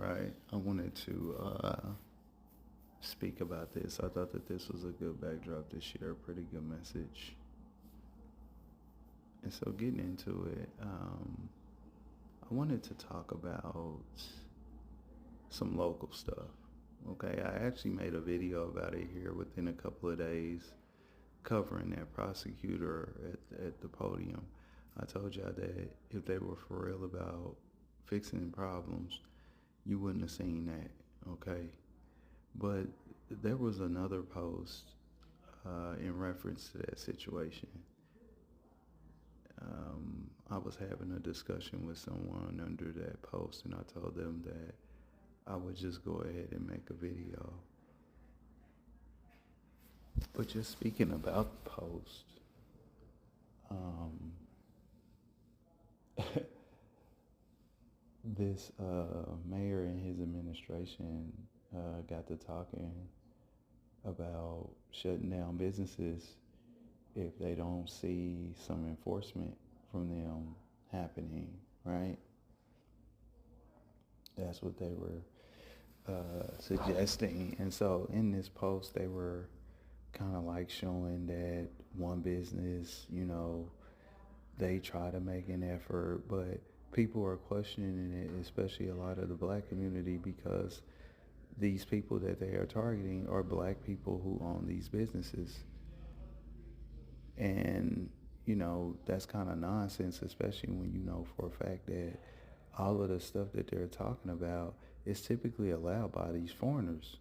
right. I wanted to speak about this. I thought that this was a good backdrop to share a pretty good message. And so, getting into it, I wanted to talk about some local stuff. Okay, I actually made a video about it here within a couple of days, covering that prosecutor at the podium. I told y'all that if they were for real about fixing problems, you wouldn't have seen that, okay? But there was another post in reference to that situation. I was having a discussion with someone under that post, and I told them that I would just go ahead and make a video. But just speaking about the post, this mayor and his administration got to talking about shutting down businesses if they don't see some enforcement from them happening, right? That's what they were suggesting. And so in this post, they were kind of like showing that one business, they try to make an effort, but people are questioning it, especially a lot of the black community, because these people that they are targeting are black people who own these businesses. And, that's kind of nonsense, especially when you know for a fact that all of the stuff that they're talking about is typically allowed by these foreigners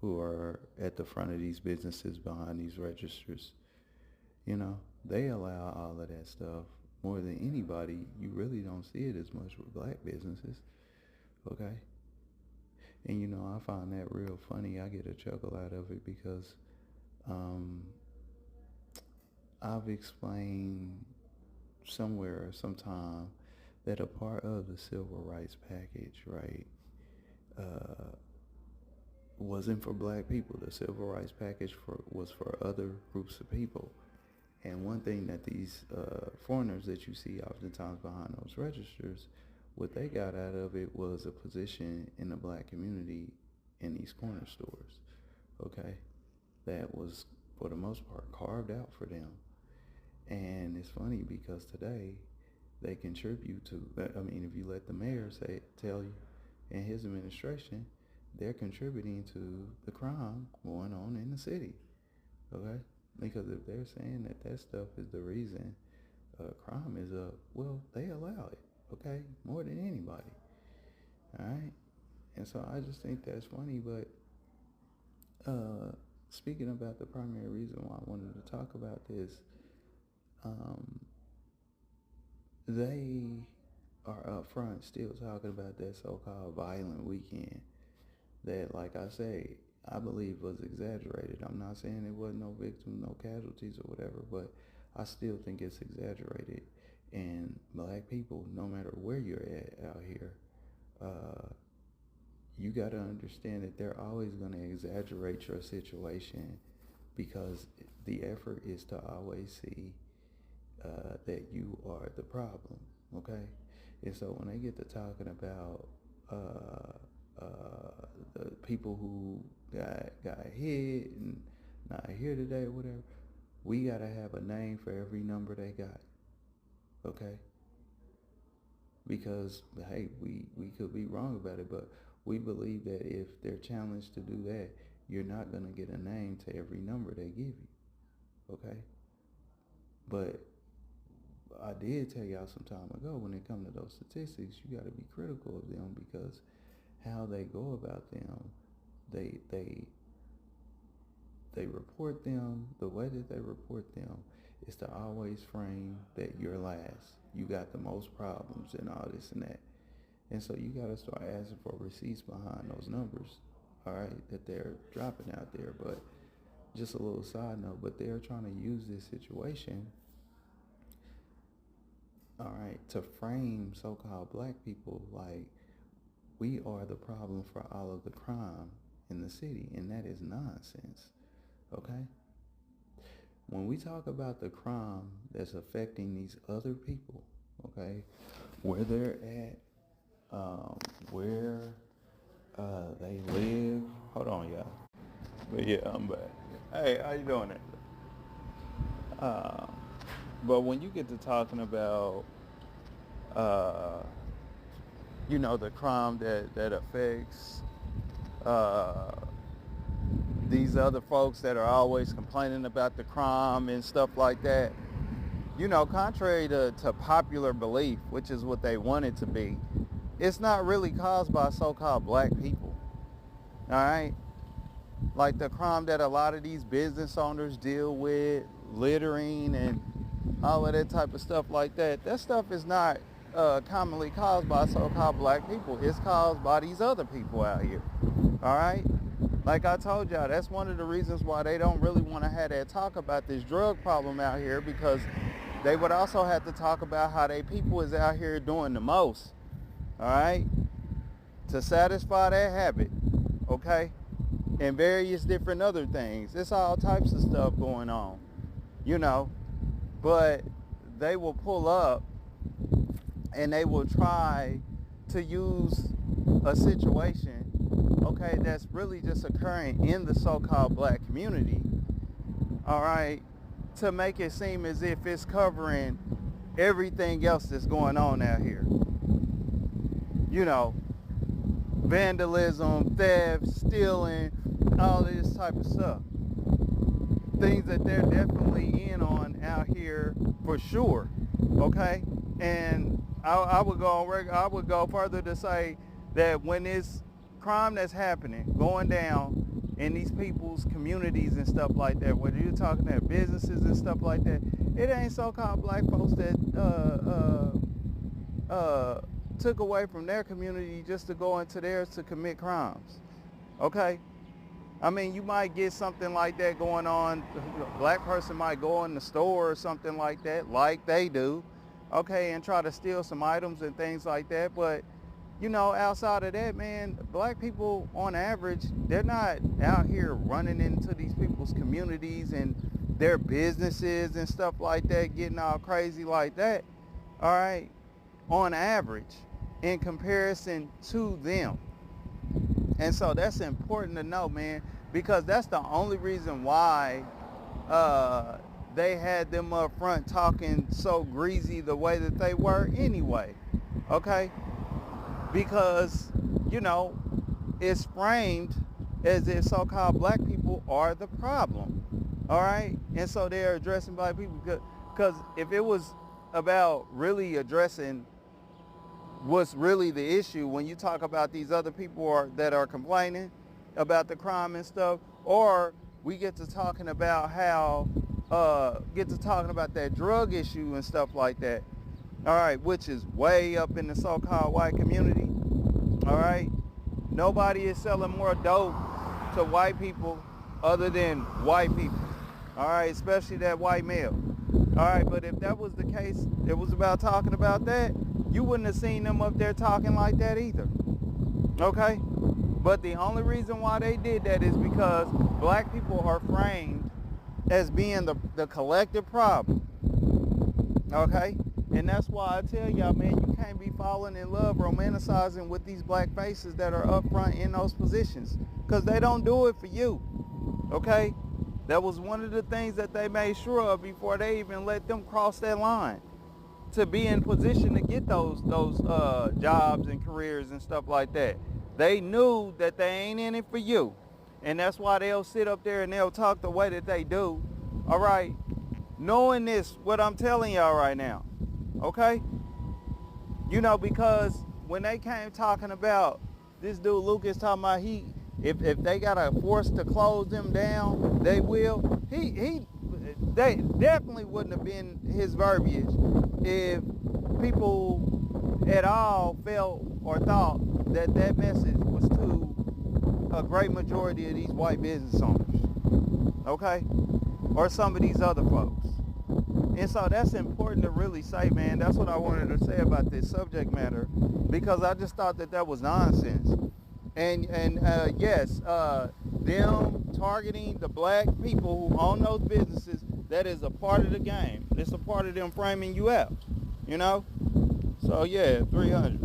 who are at the front of these businesses behind these registers. They allow all of that stuff more than anybody. You really don't see it as much with black businesses, okay? And, I find that real funny. I get a chuckle out of it because I've explained somewhere, sometime, that a part of the civil rights package, right, wasn't for black people. The civil rights package was for other groups of people. And one thing that these foreigners that you see oftentimes behind those registers, what they got out of it was a position in the black community in these corner stores, okay? That was, for the most part, carved out for them. And it's funny because today they contribute to, if you let the mayor tell you, and his administration, they're contributing to the crime going on in the city, okay? Because if they're saying that stuff is the reason crime is up, well, they allow it, okay? More than anybody, all right? And so I just think that's funny. But speaking about the primary reason why I wanted to talk about this, they are up front still talking about that so-called violent weekend that, like I say, I believe was exaggerated. I'm not saying there wasn't no victims, no casualties or whatever, but I still think it's exaggerated. And black people, no matter where you're at out here, you got to understand that they're always going to exaggerate your situation, because the effort is to always see that you are the problem, okay? And so when they get to talking about the people who got hit and not here today or whatever, we got to have a name for every number they got, okay? Because, hey, we could be wrong about it, but we believe that if they're challenged to do that, you're not going to get a name to every number they give you, okay? But I did tell y'all some time ago, when it comes to those statistics, you got to be critical of them, because how they go about them, they report them, the way that they report them is to always frame that you're last. You got the most problems and all this and that. And so you got to start asking for receipts behind those numbers, all right, that they're dropping out there. But just a little side note, but they're trying to use this situation, all right, to frame so-called black people like we are the problem for all of the crime in the city. And that is nonsense, okay? When we talk about the crime that's affecting these other people, okay, where they're at, where They live. Hold on, y'all. But yeah, I'm back. Hey, how you doing it? But when you get to talking about, uh, the crime that affects uh, these other folks that are always complaining about the crime and stuff like that, contrary to popular belief, which is what they want it to be, it's not really caused by so-called black people. All right? Like the crime that a lot of these business owners deal with, littering and all of that type of stuff like that, that stuff is not commonly caused by so-called black people. It's caused by these other people out here. All right? Like I told y'all, that's one of the reasons why they don't really want to have that talk about this drug problem out here, because they would also have to talk about how they people is out here doing the most, all right, to satisfy that habit, okay, and various different other things. It's all types of stuff going on, but they will pull up and they will try to use a situation, okay, that's really just occurring in the so-called black community, all right, to make it seem as if it's covering everything else that's going on out here. Vandalism, theft, stealing, all this type of stuff. Things that they're definitely in on out here for sure, okay? And I would go further to say that when this crime that's happening, going down in these people's communities and stuff like that, whether you're talking about businesses and stuff like that, it ain't so-called black folks that took away from their community just to go into theirs to commit crimes. Okay? I mean, you might get something like that going on. A black person might go in the store or something like that, like they do, okay, and try to steal some items and things like that. But outside of that, man, black people on average, they're not out here running into these people's communities and their businesses and stuff like that, getting all crazy like that, all right, on average, in comparison to them. And so that's important to know, man, because that's the only reason why they had them up front talking so greasy the way that they were anyway, okay? Because, it's framed as if so-called black people are the problem, all right? And so they're addressing black people because if it was about really addressing what's really the issue when you talk about these other people that are complaining about the crime and stuff, or we get to talking about that drug issue and stuff like that, all right, which is way up in the so-called white community, all right? Nobody is selling more dope to white people other than white people, all right, especially that white male, all right? But if that was the case, it was about talking about that, you wouldn't have seen them up there talking like that either, okay? But the only reason why they did that is because black people are framed as being the collective problem, okay? And that's why I tell y'all, man, you can't be falling in love, romanticizing with these black faces that are up front in those positions, because they don't do it for you, okay? That was one of the things that they made sure of before they even let them cross that line to be in position to get those jobs and careers and stuff like that. They knew that they ain't in it for you, and that's why they'll sit up there and they'll talk the way that they do, all right? Knowing this, what I'm telling y'all right now, okay? Because when they came talking about this dude Lucas talking about if they gotta force to close them down, they will. They definitely wouldn't have been his verbiage if people at all felt or thought that message was to a great majority of these white business owners, okay? Or some of these other folks. And so that's important to really say, man. That's what I wanted to say about this subject matter, because I just thought that was nonsense. And yes, them targeting the black people who own those businesses, that is a part of the game. It's a part of them framing you out, So yeah, 300.